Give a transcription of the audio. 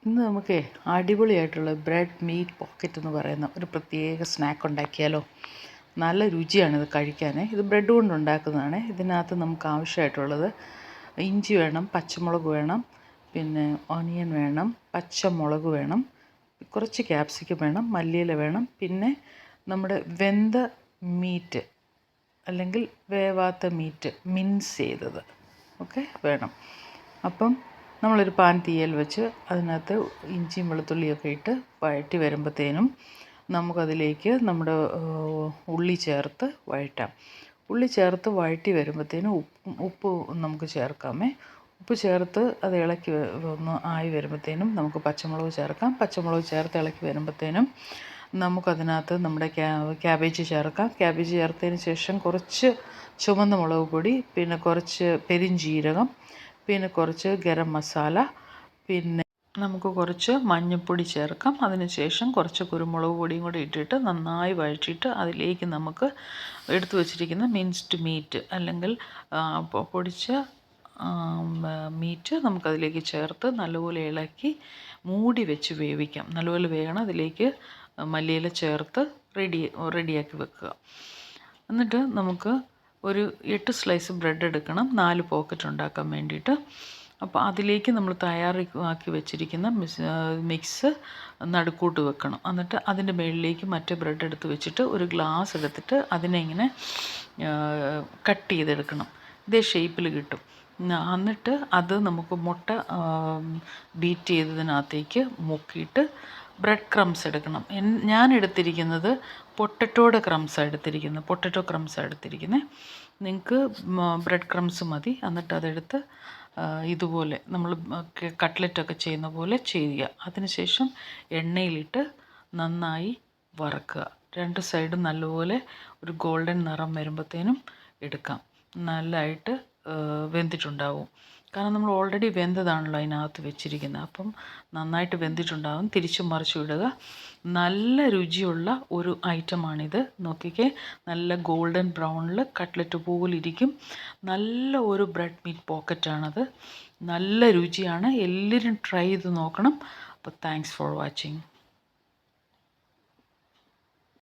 ഇന്ന് നമുക്കേ അടിപൊളിയായിട്ടുള്ള ബ്രെഡ് മീറ്റ് പോക്കറ്റ് എന്ന് പറയുന്ന ഒരു പ്രത്യേക സ്നാക്ക് ഉണ്ടാക്കിയാലോ. നല്ല രുചിയാണിത് കഴിക്കാൻ. ഇത് ബ്രെഡ് കൊണ്ട് ഉണ്ടാക്കുന്നതാണ്. ഇതിനകത്ത് നമുക്ക് ആവശ്യമായിട്ടുള്ളത് ഇഞ്ചി വേണം, പച്ചമുളക് വേണം, പിന്നെ ഓണിയൻ വേണം, പച്ചമുളക് വേണം, കുറച്ച് ക്യാപ്സിക്കം വേണം, മല്ലിയില വേണം, പിന്നെ നമ്മുടെ വെന്ത മീറ്റ് അല്ലെങ്കിൽ വേവാത്ത മീറ്റ് മിൻസ് ചെയ്തത് വേണം. അപ്പം നമ്മളൊരു പാൻ തീയിൽ വെച്ച് അതിനകത്ത് ഇഞ്ചിയും വെളുത്തുള്ളിയൊക്കെ ഇട്ട് വഴറ്റി വരുമ്പോഴത്തേനും നമുക്കതിലേക്ക് നമ്മുടെ ഉള്ളി ചേർത്ത് വഴറ്റാം. ഉള്ളി ചേർത്ത് വഴറ്റി വരുമ്പോഴത്തേനും ഉപ്പ് നമുക്ക് ചേർക്കാമേ. ഉപ്പ് ചേർത്ത് അത് ഇളക്കി ഒന്ന് ആയി വരുമ്പോഴത്തേനും നമുക്ക് പച്ചമുളക് ചേർക്കാം. പച്ചമുളക് ചേർത്ത് ഇളക്കി വരുമ്പോഴത്തേനും നമുക്കതിനകത്ത് നമ്മുടെ ക്യാബേജ് ചേർക്കാം. ക്യാബേജ് ചേർത്തതിന് ശേഷം കുറച്ച് ചുവന്ന മുളക് പൊടി, പിന്നെ കുറച്ച് പെരുംജീരകം, പിന്നെ കുറച്ച് ഗരം മസാല, പിന്നെ നമുക്ക് കുറച്ച് മഞ്ഞൾപ്പൊടി ചേർക്കാം. അതിന് ശേഷം കുറച്ച് കുരുമുളക് പൊടിയും കൂടി ഇട്ടിട്ട് നന്നായി വഴറ്റിയിട്ട് അതിലേക്ക് നമുക്ക് എടുത്തു വച്ചിരിക്കുന്ന മിൻസ്ഡ് മീറ്റ് അല്ലെങ്കിൽ പൊടിച്ച മീറ്റ് നമുക്കതിലേക്ക് ചേർത്ത് നല്ലപോലെ ഇളക്കി മൂടി വെച്ച് വേവിക്കാം. നല്ലപോലെ വേകണം. അതിലേക്ക് മല്ലിയില ചേർത്ത് റെഡിയാക്കി വെക്കുക. എന്നിട്ട് നമുക്ക് ഒരു 8 സ്ലൈസ് ബ്രെഡ് എടുക്കണം, 4 പോക്കറ്റ് ഉണ്ടാക്കാൻ വേണ്ടിയിട്ട്. അപ്പോൾ അതിലേക്ക് നമ്മൾ തയ്യാറാക്കി വെച്ചിരിക്കുന്ന മിക്സ് നടുക്കൂട്ട് വെക്കണം. എന്നിട്ട് അതിൻ്റെ മുകളിലേക്ക് മറ്റേ ബ്രെഡ് എടുത്ത് വെച്ചിട്ട് ഒരു ഗ്ലാസ് എടുത്തിട്ട് അതിനെ ഇങ്ങനെ കട്ട് ചെയ്തെടുക്കണം. ഇതേ ഷേപ്പിൽ കിട്ടും. എന്നിട്ട് അത് നമുക്ക് മുട്ട ബീറ്റ് ചെയ്തതിനകത്തേക്ക് മുക്കിയിട്ട് ബ്രെഡ് ക്രംസ് എടുക്കണം. ഞാൻ എടുത്തിരിക്കുന്നത് പൊട്ടറ്റോ ക്രംസാണ് എടുത്തിരിക്കുന്നത്. നിങ്ങൾക്ക് ബ്രെഡ് ക്രംസ് മതി. എന്നിട്ട് അതെടുത്ത് ഇതുപോലെ നമ്മൾ കട്ട്ലറ്റൊക്കെ ചെയ്യുന്ന പോലെ ചെയ്യുക. അതിനുശേഷം എണ്ണയിലിട്ട് നന്നായി വറക്കുക. 2 സൈഡും നല്ലപോലെ ഒരു ഗോൾഡൻ നിറം വരുമ്പോഴത്തേനും എടുക്കാം. നല്ലതായിട്ട് വെന്തിട്ടുണ്ടാവും. കാരണം നമ്മൾ ഓൾറെഡി വെന്തതാണല്ലോ അതിനകത്ത് വെച്ചിരിക്കുന്നത്. അപ്പം നന്നായിട്ട് വെന്തിട്ടുണ്ടാകും. തിരിച്ചും മറിച്ചും ഇടുക. നല്ല രുചിയുള്ള ഒരു ഐറ്റമാണിത്. നോക്കിക്കേ, നല്ല ഗോൾഡൻ ബ്രൗണിൽ കട്ട്ലറ്റ് പോലിരിക്കും. നല്ല ഒരു ബ്രെഡ് മീറ്റ് പോക്കറ്റാണത്. നല്ല രുചിയാണ്. എല്ലാവരും ട്രൈ ചെയ്ത് നോക്കണം. അപ്പോൾ താങ്ക്സ് ഫോർ വാച്ചിങ്.